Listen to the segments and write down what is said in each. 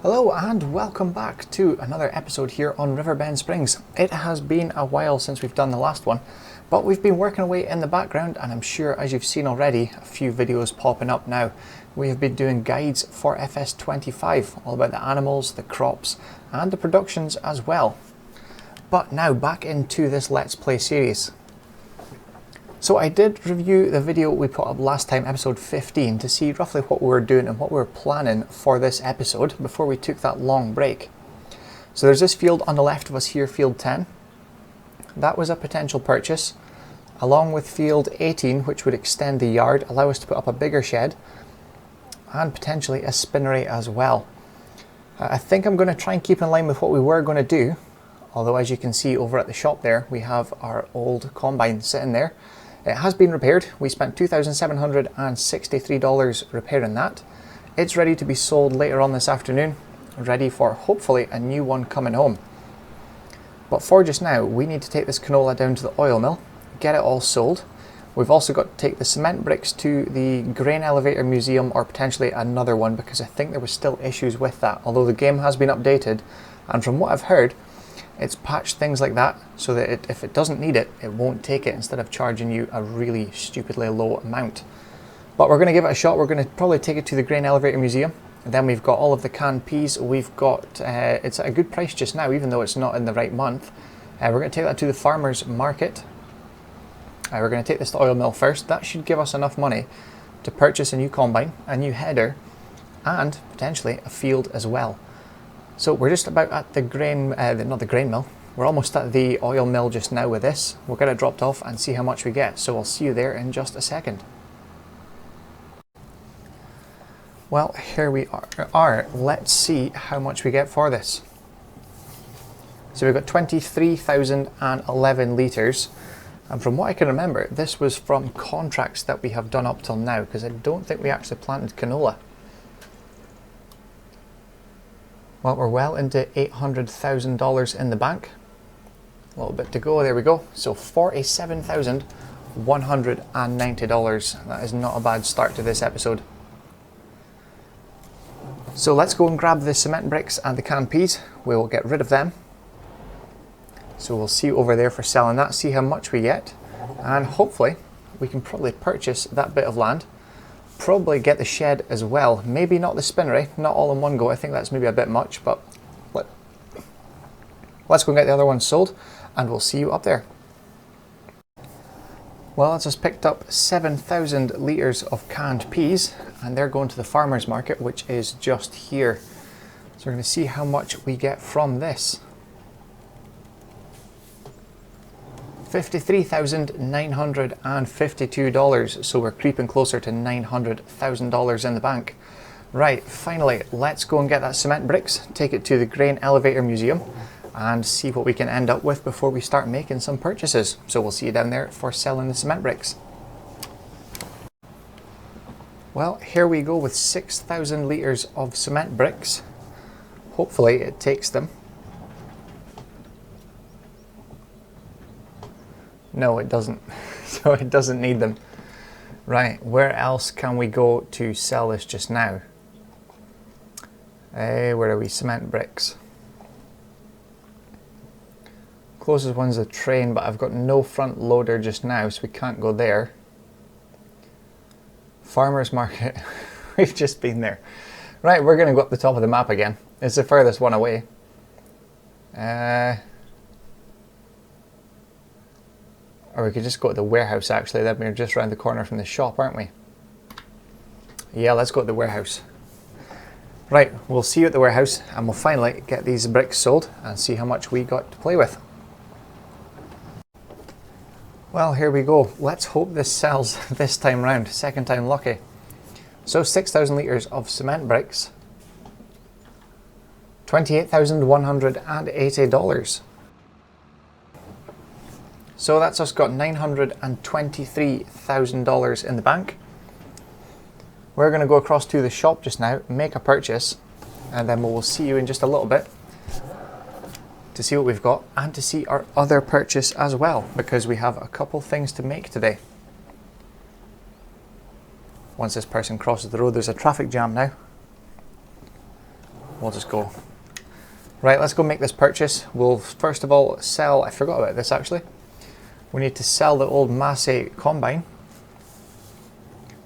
Hello and welcome back to another episode here on Riverbend Springs. It has been a while since we've done the last one, but we've been working away in the background, and I'm sure, as you've seen already, a few videos popping up now. We have been doing guides for FS25, all about the animals, the crops and the productions as well. But now back into this Let's Play series. So I did review the video we put up last time, episode 15, to see roughly what we were doing and what we were planning for this episode before we took that long break. So there's this field on the left of us here, field 10. That was a potential purchase, along with field 18, which would extend the yard, allow us to put up a bigger shed, and potentially a spinnery as well. I think I'm going to try and keep in line with what we were going to do, although as you can see over at the shop there, we have our old combine sitting there. It has been repaired. We spent $2,763 repairing that. It's ready to be sold later on this afternoon, ready for hopefully a new one coming home. But for just now, we need to take this canola down to the oil mill, get it all sold. We've also got to take the cement bricks to the grain elevator museum, or potentially another one, because I think there was still issues with that, although the game has been updated, and from what I've heard, it's patched things like that so that if it doesn't need it, it won't take it, instead of charging you a really stupidly low amount. But we're going to give it a shot. We're going to probably take it to the grain elevator museum. And then we've got all of the canned peas. We've got, it's at a good price just now, even though it's not in the right month. We're going to take that to the farmer's market. We're going to take this to oil mill first. That should give us enough money to purchase a new combine, a new header, and potentially a field as well. So we're just about at the grain, not the grain mill, we're almost at the oil mill just now with this. We'll get it dropped off and see how much we get. So I'll see you there in just a second. Well, here we are. Let's see how much we get for this. So we've got 23,011 litres. And from what I can remember, this was from contracts that we have done up till now, because I don't think we actually planted canola. Well, we're well into $800,000 in the bank. A little bit to go, there we go. So $47,190. That is not a bad start to this episode. So let's go and grab the cement bricks and the canned peas. We will get rid of them. So we'll see over there for selling that, see how much we get. And hopefully we can probably purchase that bit of land. Probably get the shed as well. Maybe not the spinnery, not all in one go. I think that's maybe a bit much, but let's go and get the other one sold, and we'll see you up there. Well, I just picked up 7,000 litres of canned peas, and they're going to the farmer's market, which is just here. So we're going to see how much we get from this. $53,952, so we're creeping closer to $900,000 in the bank. Right, finally, let's go and get that cement bricks, take it to the grain elevator museum, and see what we can end up with before we start making some purchases. So we'll see you down there for selling the cement bricks. Well, here we go with 6,000 litres of cement bricks. Hopefully it takes them. No, it doesn't. So it doesn't need them. Right, where else can we go to sell this just now? Where are we? Cement bricks. Closest one's a train, but I've got no front loader just now, so we can't go there. Farmer's market. We've just been there. Right, we're going to go up the top of the map again. It's the furthest one away. Or we could just go to the warehouse, actually. Then we're just around the corner from the shop, aren't we? Yeah, let's go to the warehouse. Right, we'll see you at the warehouse, and we'll finally get these bricks sold and see how much we got to play with. Well, here we go. Let's hope this sells this time round. Second time lucky. So 6,000 litres of cement bricks. $28,180. So that's us got $923,000 in the bank. We're going to go across to the shop just now, make a purchase, and then we'll see you in just a little bit to see what we've got and to see our other purchase as well, because we have a couple things to make today. Once this person crosses the road, there's a traffic jam now. we'll just go. Right, let's go make this purchase. We'll first of all sell, I forgot about this actually. We need to sell the old Massey combine.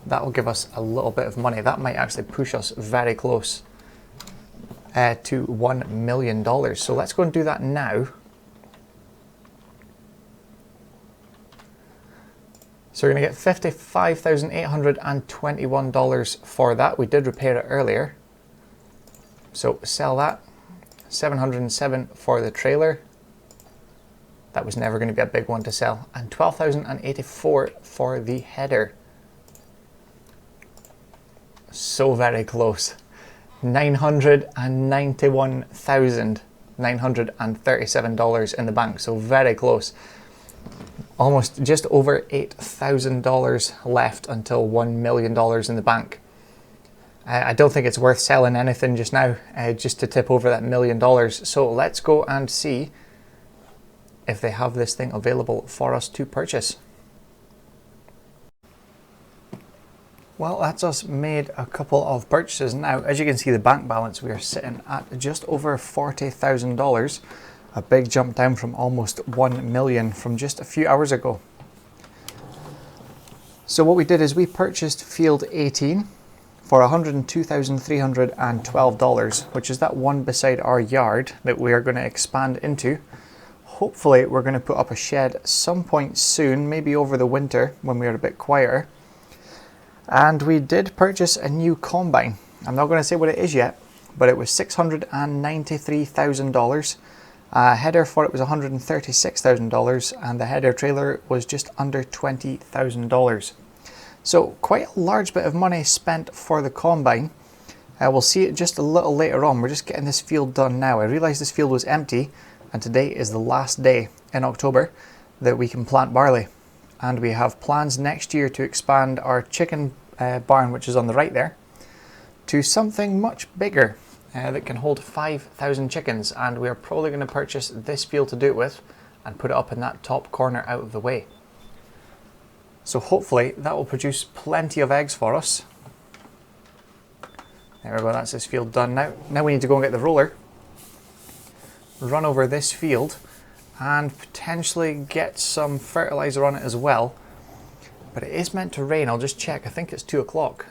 That will give us a little bit of money. That might actually push us very close to $1 million. So let's go and do that now. So we're going to get $55,821 for that. We did repair it earlier. So sell that. $707 for the trailer. That was never going to be a big one to sell. And $12,084 for the header. So very close. $991,937 in the bank. So very close. Almost just over $8,000 left until $1 million in the bank. I don't think it's worth selling anything just now, just to tip over that $1 million. So let's go and see if they have this thing available for us to purchase. Well, that's us made a couple of purchases now. As you can see, the bank balance, we are sitting at just over $40,000. A big jump down from almost 1 million from just a few hours ago. So what we did is we purchased field 18 for $102,312, which is that one beside our yard that we are going to expand into. Hopefully we're going to put up a shed at some point soon, maybe over the winter when we're a bit quieter. And we did purchase a new combine. I'm not going to say what it is yet, but it was $693,000. Header for it was $136,000, and the header trailer was just under $20,000. So quite a large bit of money spent for the combine. We'll see it just a little later on. We're just getting this field done now. I realized this field was empty, and today is the last day in October that we can plant barley. And we have plans next year to expand our chicken barn, which is on the right there, to something much bigger. That can hold 5,000 chickens, and we're probably going to purchase this field to do it with and put it up in that top corner out of the way. So hopefully that will produce plenty of eggs for us. There we go, that's this field done now. Now we need to go and get the roller, run over this field and potentially get some fertilizer on it as well. But it is meant to rain. I'll just check. I think it's 2 o'clock.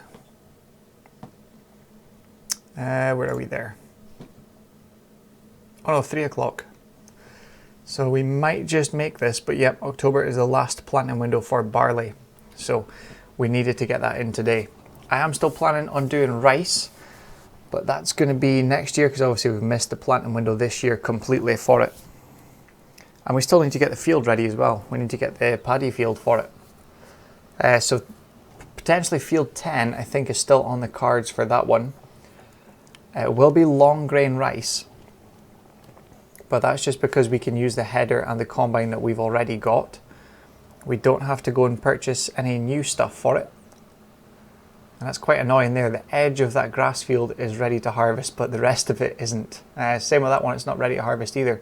Where are we there? Oh no, 3 o'clock. So we might just make this, but yep, October is the last planting window for barley. So we needed to get that in today. I am still planning on doing rice, but that's going to be next year because obviously we've missed the planting window this year completely for it. And we still need to get the field ready as well. We need to get the paddy field for it. So potentially field 10 I think is still on the cards for that one. It will be long grain rice, but that's just because we can use the header and the combine that we've already got. We don't have to go and purchase any new stuff for it. And that's quite annoying there. The edge of that grass field is ready to harvest, but the rest of it isn't. Same with that one, it's not ready to harvest either.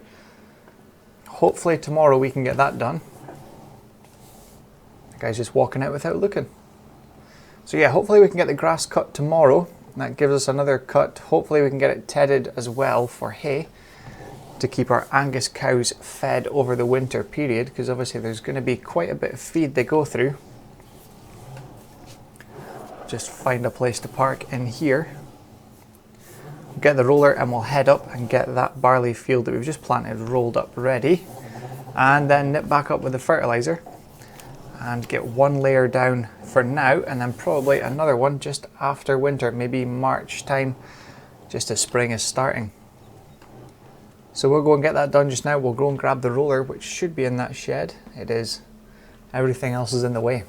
Hopefully tomorrow we can get that done. The guy's just walking out without looking. So yeah, hopefully we can get the grass cut tomorrow. That gives us another cut. Hopefully we can get it tedded as well for hay to keep our Angus cows fed over the winter period, because obviously there's going to be quite a bit of feed they go through. Just find a place to park in here. Get the roller and we'll head up and get that barley field that we've just planted rolled up ready, and then nip back up with the fertilizer and get one layer down for now, and then probably another one just after winter, maybe March time, just as spring is starting. So we'll go and get that done just now. We'll go and grab the roller, which should be in that shed. It is. Everything else is in the way.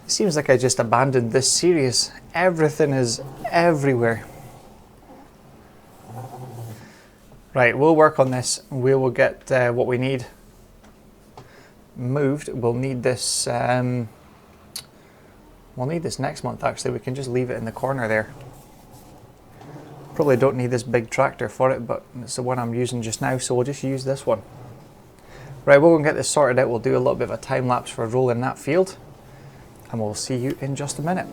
It seems like I just abandoned this series. Everything is everywhere. Right, we'll work on this. We will get what we need moved. We'll need this next month actually. We can just leave it in the corner there. Probably don't need this big tractor for it, but it's the one I'm using just now, so we'll just use this one. Right, we'll go and get this sorted out. We'll do a little bit of a time lapse for rolling that field, and we'll see you in just a minute.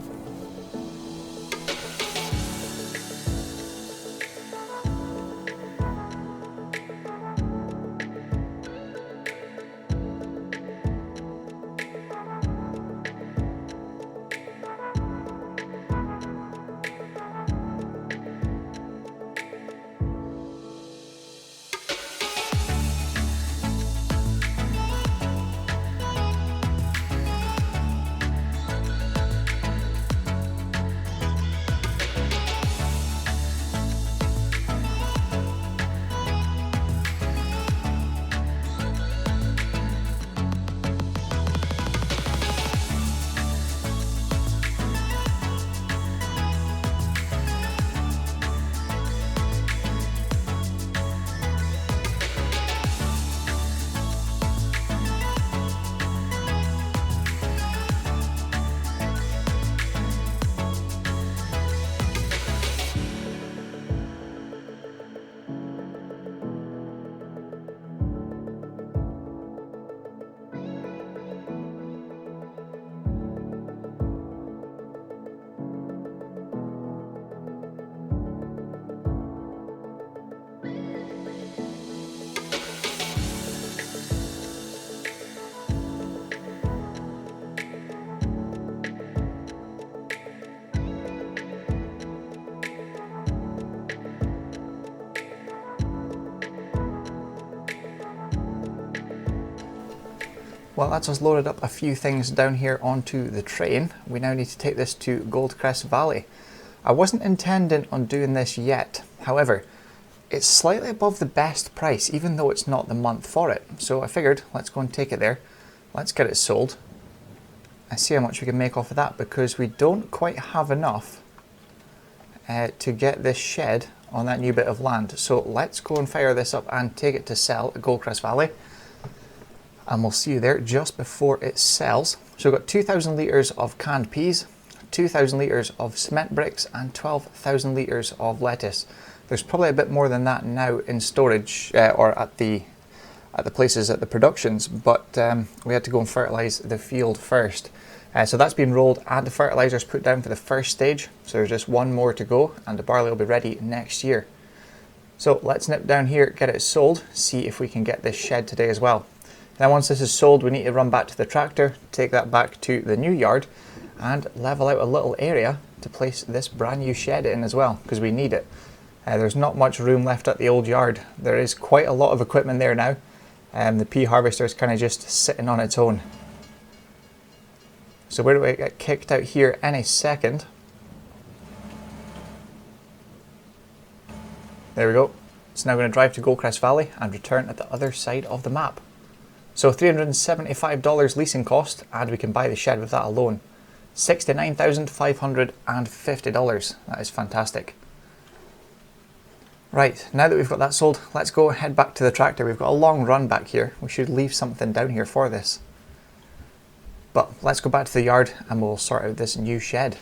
Well, that's us loaded up a few things down here onto the train. We now need to take this to Goldcrest Valley. I wasn't intending on doing this yet. However, it's slightly above the best price, even though it's not the month for it. So I figured, let's go and take it there. Let's get it sold and see how much we can make off of that, because we don't quite have enough to get this shed on that new bit of land. So let's go and fire this up and take it to sell at Goldcrest Valley. And we'll see you there just before it sells. So we've got 2,000 litres of canned peas, 2,000 litres of cement bricks, and 12,000 litres of lettuce. There's probably a bit more than that now in storage or at the places at the productions, but we had to go and fertilise the field first. So that's been rolled and the fertilisers put down for the first stage. So there's just one more to go and the barley will be ready next year. So let's nip down here, get it sold, see if we can get this shed today as well. Now once this is sold, we need to run back to the tractor, take that back to the new yard and level out a little area to place this brand new shed in as well, because we need it. There's not much room left at the old yard. There is quite a lot of equipment there now. The pea harvester is kind of just sitting on its own. So where do we get kicked out here any second? There we go. It's now going to drive to Goldcrest Valley and return at the other side of the map. So $375 leasing cost, and we can buy the shed with that alone. $69,550. That is fantastic. Right, now that we've got that sold, let's go head back to the tractor. We've got a long run back here. We should leave something down here for this. But let's go back to the yard and we'll sort out this new shed.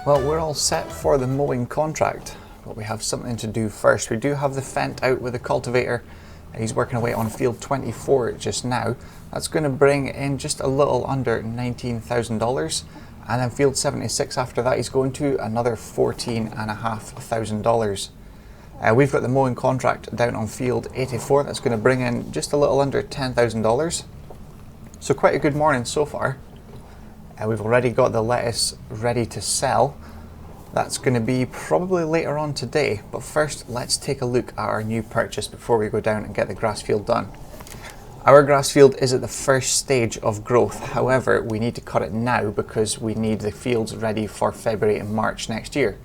Well, we're all set for the mowing contract, but we have something to do first. We do have the Fent out with the cultivator. He's working away on field 24 just now. That's going to bring in just a little under $19,000. And then field 76 after that, he's going to another $14,500. We've got the mowing contract down on field 84. That's going to bring in just a little under $10,000. So quite a good morning so far. We've already got the lettuce ready to sell. That's going to be probably later on today, but first let's take a look at our new purchase before we go down and get the grass field done. Our grass field is at the first stage of growth, however we need to cut it now because we need the fields ready for February and March next year.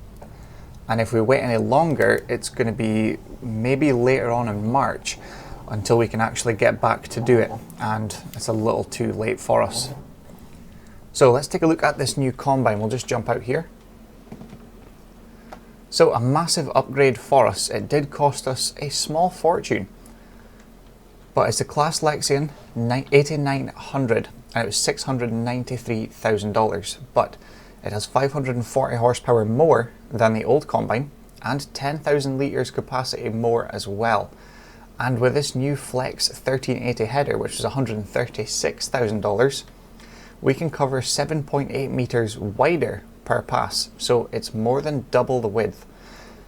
And if we wait any longer, it's going to be maybe later on in March until we can actually get back to do it, and it's a little too late for us. So let's take a look at this new combine. We'll just jump out here. So a massive upgrade for us. It did cost us a small fortune, but it's the Class Lexion 8900 and it was $693,000, but it has 540 horsepower more than the old combine and 10,000 litres capacity more as well. And with this new Flex 1380 header, which is $136,000, we can cover 7.8 meters wider per pass, so it's more than double the width.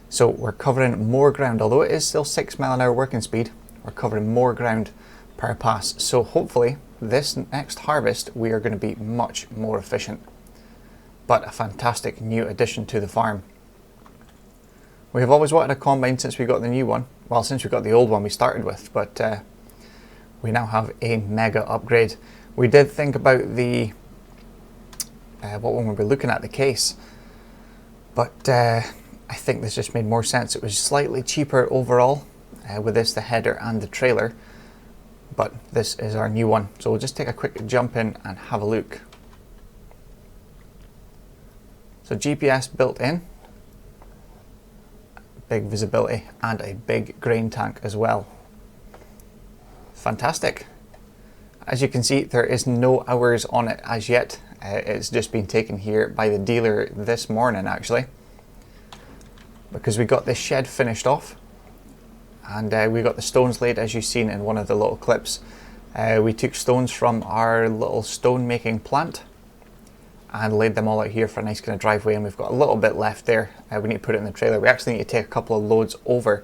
So we're covering more ground, although it is still 6 mile an hour working speed, we're covering more ground per pass. So hopefully this next harvest we are going to be much more efficient. But a fantastic new addition to the farm. We have always wanted a combine since we got the new one. Well, since we got the old one we started with, but we now have a mega upgrade. We did think about the what one we were looking at, the case, but I think this just made more sense. It was slightly cheaper overall with this, the header and the trailer, but this is our new one. So we'll just take a quick jump in and have a look. So GPS built in, big visibility and a big grain tank as well. Fantastic. As you can see, there is no hours on it as yet. It's just been taken here by the dealer this morning actually, because we got this shed finished off and we got the stones laid, as you've seen in one of the little clips. We took stones from our little stone making plant and laid them all out here for a nice kind of driveway, and we've got a little bit left there. We need to put it in the trailer. We actually need to take a couple of loads over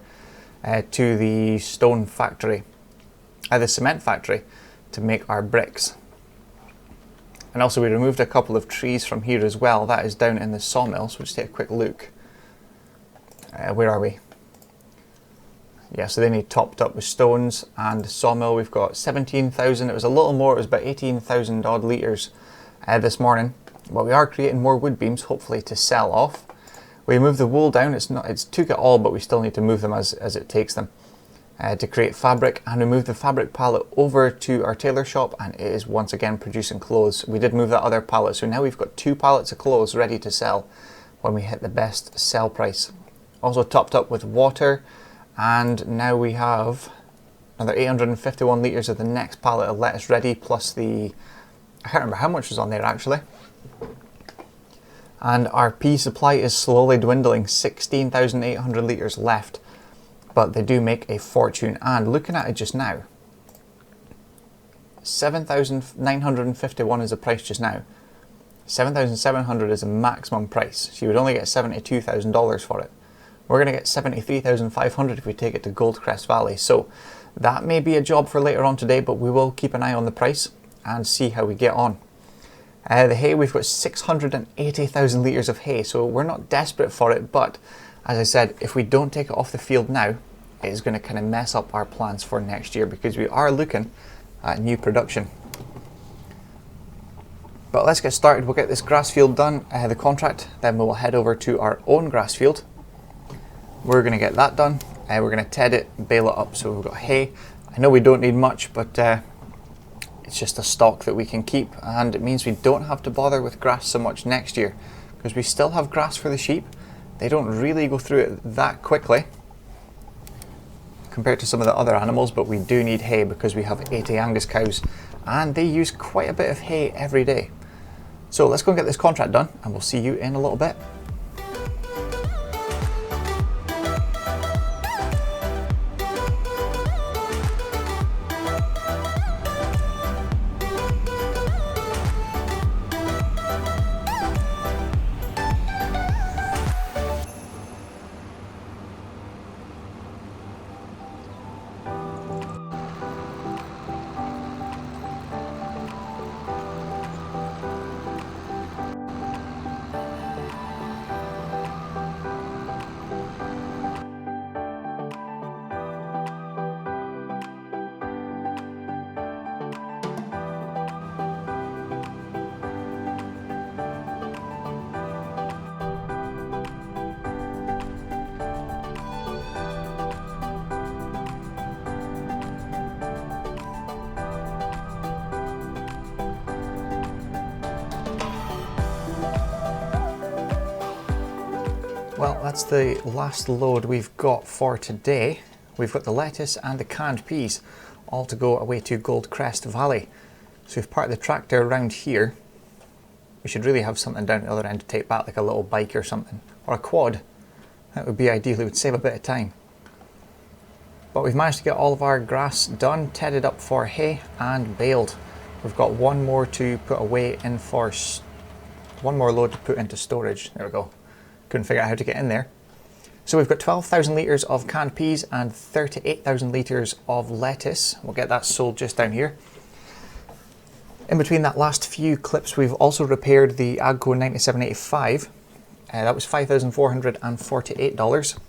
to the stone factory, the cement factory, to make our bricks. And also we removed a couple of trees from here as well. That is down in the sawmill, so we'll just take a quick look. Where are we? Yeah, so they need topped up with stones. And the sawmill, we've got 17,000. It was a little more, it was about 18,000 odd litres this morning. But we are creating more wood beams, hopefully to sell off. We moved the wool down. It's took it all, but we still need to move them as it takes them to create fabric. And we moved the fabric pallet over to our tailor shop, and it is once again producing clothes. We did move that other pallet, so now we've got 2 pallets of clothes ready to sell when we hit the best sell price. Also topped up with water, and now we have another 851 litres of the next pallet of lettuce ready, plus the, I can't remember how much was on there actually. And our pea supply is slowly dwindling, 16,800 litres left, but they do make a fortune. And looking at it just now, 7,951 is the price just now. 7,700 is the maximum price, so you would only get $72,000 for it. We're going to get 73,500 if we take it to Goldcrest Valley. So that may be a job for later on today, but we will keep an eye on the price and see how we get on. The hay, we've got 680,000 litres of hay, so we're not desperate for it, but as I said, if we don't take it off the field now, it is going to kind of mess up our plans for next year, because we are looking at new production. But let's get started. We'll get this grass field done, the contract, then we'll head over to our own grass field. We're going to get that done. We're going to ted it, bale it up, so we've got hay. I know we don't need much, but it's just a stock that we can keep, and it means we don't have to bother with grass so much next year, because we still have grass for the sheep. They don't really go through it that quickly compared to some of the other animals, but we do need hay because we have 80 Angus cows and they use quite a bit of hay every day. So let's go and get this contract done, and we'll see you in a little bit. that's the last load we've got for today. We've got the lettuce and the canned peas all to go away to Goldcrest Valley. So we've parked the tractor around here. We should really have something down at the other end to take back, like a little bike or something, or a quad. That would be ideal, it would save a bit of time. But we've managed to get all of our grass done, tedded up for hay and baled. We've got one more to put away in for, one more load to put into storage. There we go. Couldn't figure out how to get in there. So we've got 12,000 litres of canned peas and 38,000 litres of lettuce. We'll get that sold just down here. In between that last few clips, we've also repaired the Agco 9785. That was $5,448.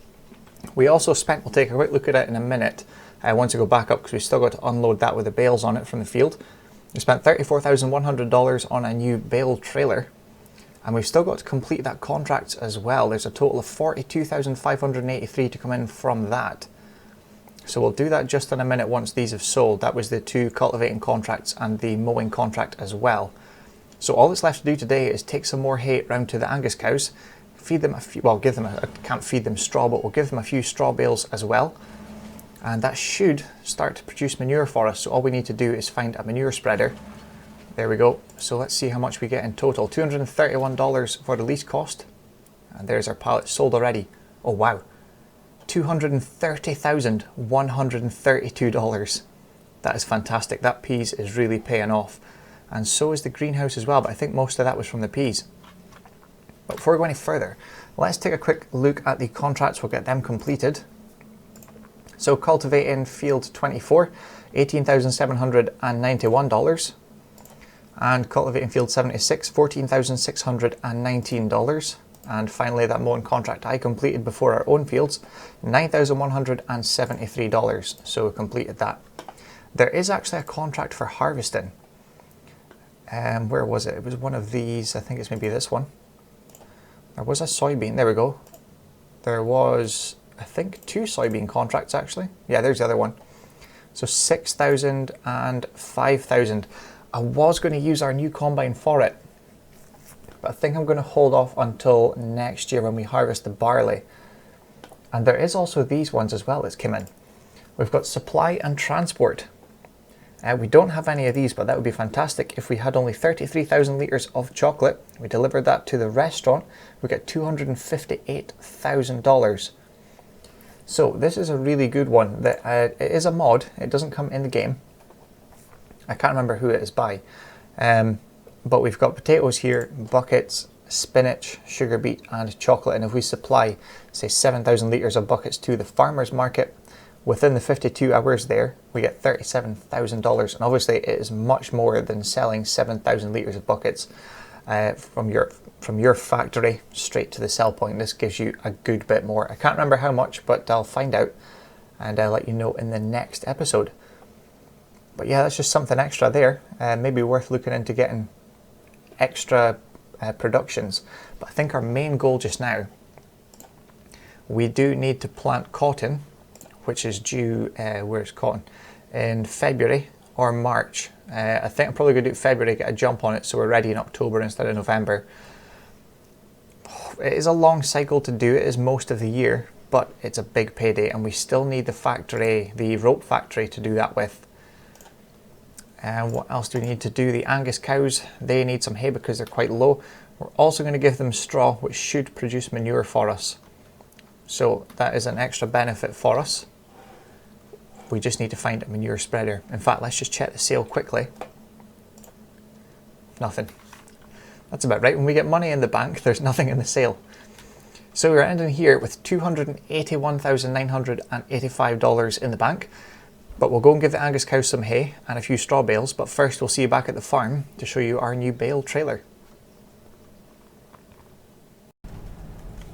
We also spent, we'll take a quick look at it in a minute once I go back up, because we've still got to unload that with the bales on it from the field. We spent $34,100 on a new bale trailer, and we've still got to complete that contract as well. There's a total of $42,583 to come in from that. So we'll do that just in a minute once these have sold. That was the 2 cultivating contracts and the mowing contract as well. So all that's left to do today is take some more hay round to the Angus cows, feed them a few, well, give them, I can't feed them straw, but we'll give them a few straw bales as well. And that should start to produce manure for us. So all we need to do is find a manure spreader. There we go. So let's see how much we get in total. $231 for the lease cost. And there's our pallet sold already. Oh wow. $230,132. That is fantastic. That peas is really paying off. And so is the greenhouse as well, but I think most of that was from the peas. But before we go any further, let's take a quick look at the contracts. We'll get them completed. So cultivating field 24, $18,791. And cultivating field 76, $14,619. And finally, that mowing contract I completed before our own fields, $9,173. So we completed that. There is actually a contract for harvesting. Where was it? It was one of these. I think it's maybe this one. There was a soybean. There we go. There was, I think, 2 soybean contracts actually. Yeah, there's the other one. So 6,000 and 5,000. I was going to use our new combine for it, but I think I'm going to hold off until next year when we harvest the barley. And there is also these ones as well that's come in. We've got supply and transport. We don't have any of these, but that would be fantastic if we had only 33,000 litres of chocolate. We delivered that to the restaurant. We get $258,000. So this is a really good one. That it is a mod. It doesn't come in the game. I can't remember who it is by. But we've got potatoes here, buckets, spinach, sugar beet and chocolate. And if we supply, say, 7,000 litres of buckets to the farmer's market, within the 52 hours there, we get $37,000. And obviously it is much more than selling 7,000 litres of buckets from your factory straight to the sell point. This gives you a good bit more. I can't remember how much, but I'll find out and I'll let you know in the next episode. But yeah, that's just something extra there. Maybe worth looking into getting extra productions. But I think our main goal just now, we do need to plant cotton, which is due, where's cotton? In February or March. I think I'm probably going to do February, get a jump on it so we're ready in October instead of November. It is a long cycle to do, it is most of the year, but it's a big payday and we still need the factory, the rope factory to do that with. And what else do we need to do? The Angus cows, they need some hay because they're quite low. We're also going to give them straw, which should produce manure for us. So that is an extra benefit for us. We just need to find a manure spreader. In fact, let's just check the sale quickly. Nothing. That's about right. When we get money in the bank, there's nothing in the sale. So we're ending here with $281,985 in the bank. But we'll go and give the Angus cows some hay and a few straw bales. But first we'll see you back at the farm to show you our new bale trailer.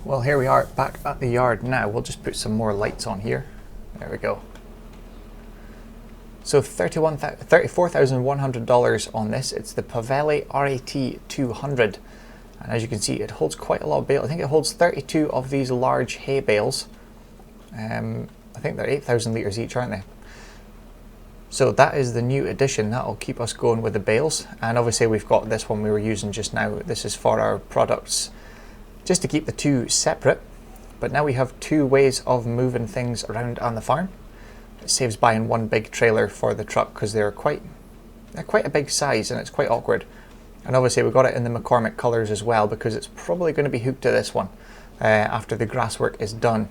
Well, here we are back at the yard now. We'll just put some more lights on here. There we go. So $34,100 on this. It's the Pavelli RAT 200. And as you can see, it holds quite a lot of bale. I think it holds 32 of these large hay bales. I think they're 8,000 litres each, aren't they? So that is the new addition. That'll keep us going with the bales. And obviously we've got this one we were using just now. This is for our products, just to keep the two separate. But now we have two ways of moving things around on the farm. It saves buying one big trailer for the truck because they're quite a big size and it's quite awkward. And obviously we got it in the McCormick colours as well because it's probably going to be hooked to this one after the grass work is done.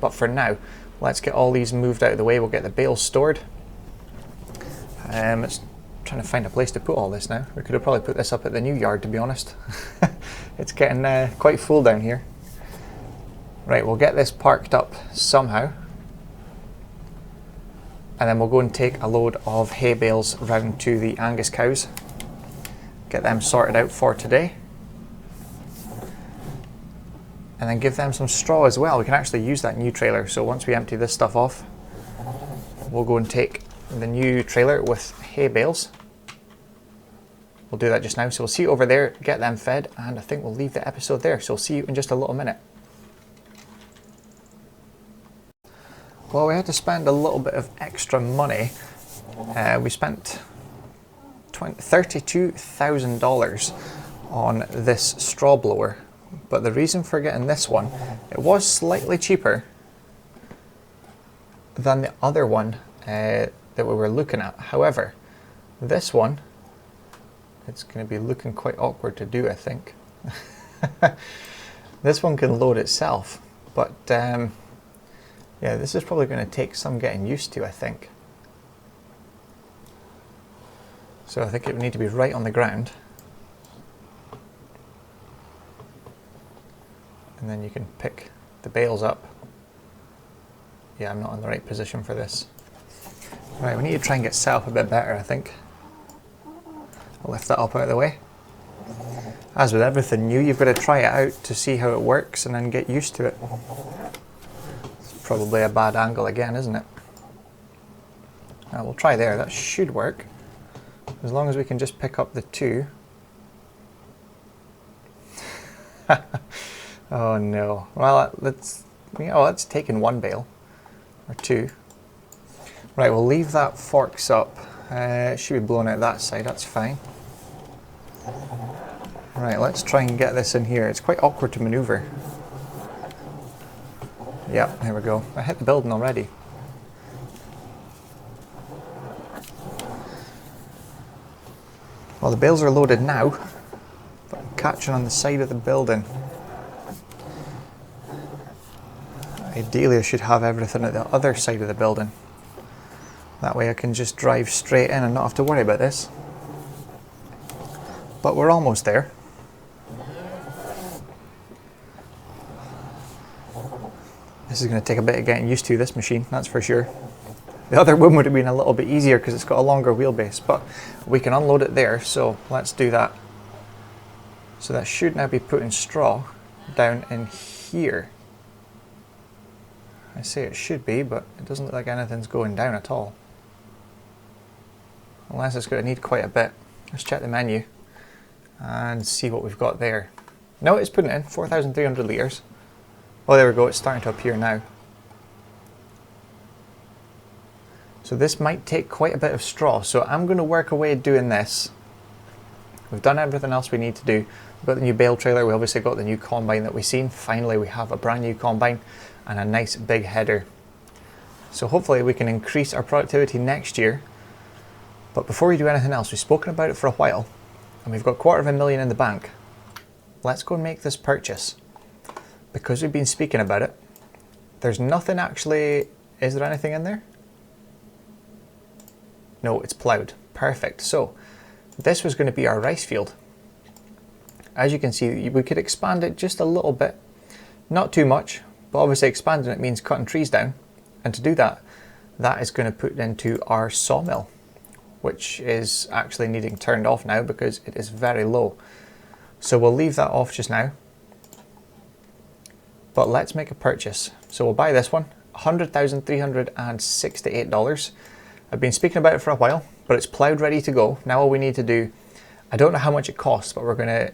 But for now, let's get all these moved out of the way. We'll get the bales stored. It's trying to find a place to put all this now. We could have probably put this up at the new yard, to be honest. It's getting quite full down here. Right, we'll get this parked up somehow. And then we'll go and take a load of hay bales round to the Angus cows. Get them sorted out for today. And then give them some straw as well. We can actually use that new trailer. So once we empty this stuff off, we'll go and take the new trailer with hay bales. We'll do that just now. So we'll see you over there, get them fed, and I think we'll leave the episode there. So we'll see you in just a little minute. Well, we had to spend a little bit of extra money. We spent $32,000 on this straw blower. But the reason for getting this one, it was slightly cheaper than the other one that we were looking at. However, this one, it's going to be looking quite awkward to do, I think. This one can load itself, but yeah, this is probably going to take some getting used to, I think. So I think it would need to be right on the ground. And then you can pick the bales up. Yeah, I'm not in the right position for this. Right, we need to try and get set up a bit better, I think. I'll lift that up out of the way. As with everything new, you've got to try it out to see how it works and then get used to it. It's probably a bad angle again, isn't it? We'll try there, that should work. As long as we can just pick up the two. Oh no. Well, let's take in one bale or two. Right, we'll leave that forks up. It should be blown out that side, that's fine. Right, let's try and get this in here. It's quite awkward to maneuver. Yep, there we go. I hit the building already. Well, the bales are loaded now, but I'm catching on the side of the building. Ideally, I should have everything at the other side of the building. That way I can just drive straight in and not have to worry about this. But we're almost there. This is going to take a bit of getting used to, this machine, that's for sure. The other one would have been a little bit easier because it's got a longer wheelbase, but we can unload it there, so let's do that. So that should now be putting straw down in here. I say it should be, but it doesn't look like anything's going down at all. Unless it's going to need quite a bit. Let's check the menu and see what we've got there. No, it's putting it in 4,300 litres. Oh, there we go, it's starting to appear now. So this might take quite a bit of straw, so I'm going to work away doing this. We've done everything else we need to do. We've got the new bale trailer, we obviously got the new combine that we've seen. Finally, we have a brand new combine and a nice big header. So hopefully we can increase our productivity next year. But before we do anything else, we've spoken about it for a while and we've got $250,000 in the bank. Let's go and make this purchase. Because we've been speaking about it, there's nothing actually, is there anything in there? No, it's ploughed. Perfect. So this was going to be our rice field. As you can see, we could expand it just a little bit. Not too much, but obviously expanding it means cutting trees down. And to do that, that is going to put into our sawmill, which is actually needing turned off now because it is very low. So we'll leave that off just now. But let's make a purchase. So we'll buy this one, $100,368. I've been speaking about it for a while, but it's ploughed ready to go. Now all we need to do, I don't know how much it costs, but we're going to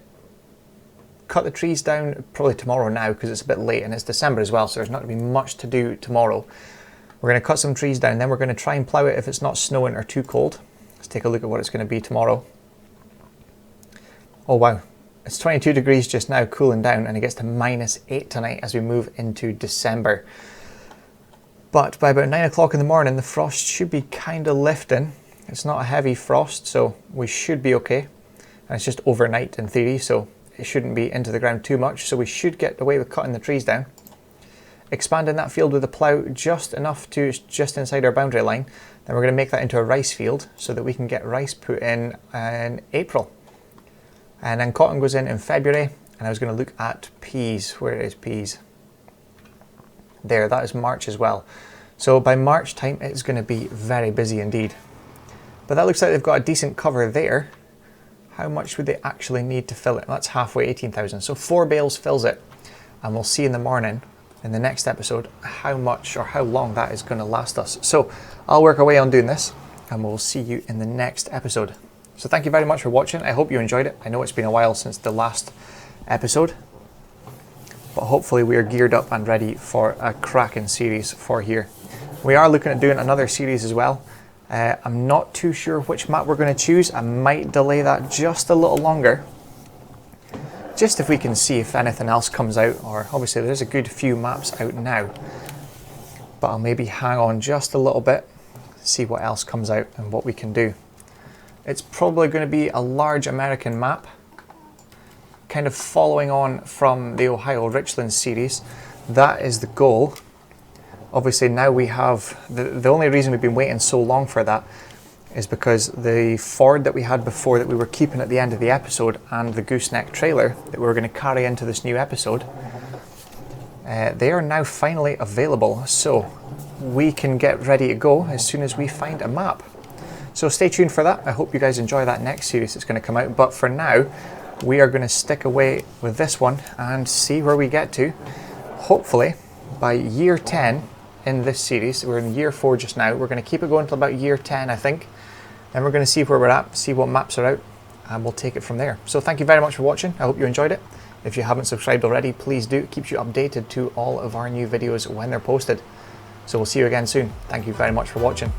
cut the trees down probably tomorrow now because it's a bit late and it's December as well, so there's not going to be much to do tomorrow. We're going to cut some trees down, then we're going to try and plough it if it's not snowing or too cold. Let's take a look at what it's going to be tomorrow. Oh wow, It's 22 degrees just now, cooling down, and it gets to -8 tonight as we move into December. But by about 9 o'clock in the morning, the frost should be kind of lifting. It's not a heavy frost, so we should be okay. And it's just overnight in theory, so it shouldn't be into the ground too much. So we should get away with cutting the trees down. Expanding that field with a plough just enough to just inside our boundary line. Then we're going to make that into a rice field so that we can get rice put in April. And then cotton goes in February. And I was going to look at peas. Where is peas? There, that is March as well. So by March time, it's going to be very busy indeed. But that looks like they've got a decent cover there. How much would they actually need to fill it? That's halfway, 18,000. So 4 bales fills it. And we'll see in the morning, in the next episode, how much or how long that is going to last us. So I'll work away on doing this, and we'll see you in the next episode. So thank you very much for watching. I hope you enjoyed it. I know it's been a while since the last episode, but hopefully we are geared up and ready for a cracking series for here. We are looking at doing another series as well. I'm not too sure which map we're going to choose. I might delay that just a little longer, just if we can see if anything else comes out, or obviously there's a good few maps out now, but I'll maybe hang on just a little bit, see what else comes out and what we can do. It's probably going to be a large American map, kind of following on from the Ohio Richlands series. That is the goal. Obviously now we have, the only reason we've been waiting so long for that is because the Ford that we had before that we were keeping at the end of the episode, and the gooseneck trailer that we were going to carry into this new episode, they are now finally available, so we can get ready to go as soon as we find a map. So stay tuned for that. I hope you guys enjoy that next series that's going to come out, but for now we are going to stick away with this one and see where we get to. Hopefully by year 10 in this series, we're in year 4 just now, we're going to keep it going until about year 10 I think. Then we're going to see where we're at, see what maps are out, and we'll take it from there. So thank you very much for watching. I hope you enjoyed it. If you haven't subscribed already, please do. It keeps you updated to all of our new videos when they're posted. So we'll see you again soon. Thank you very much for watching.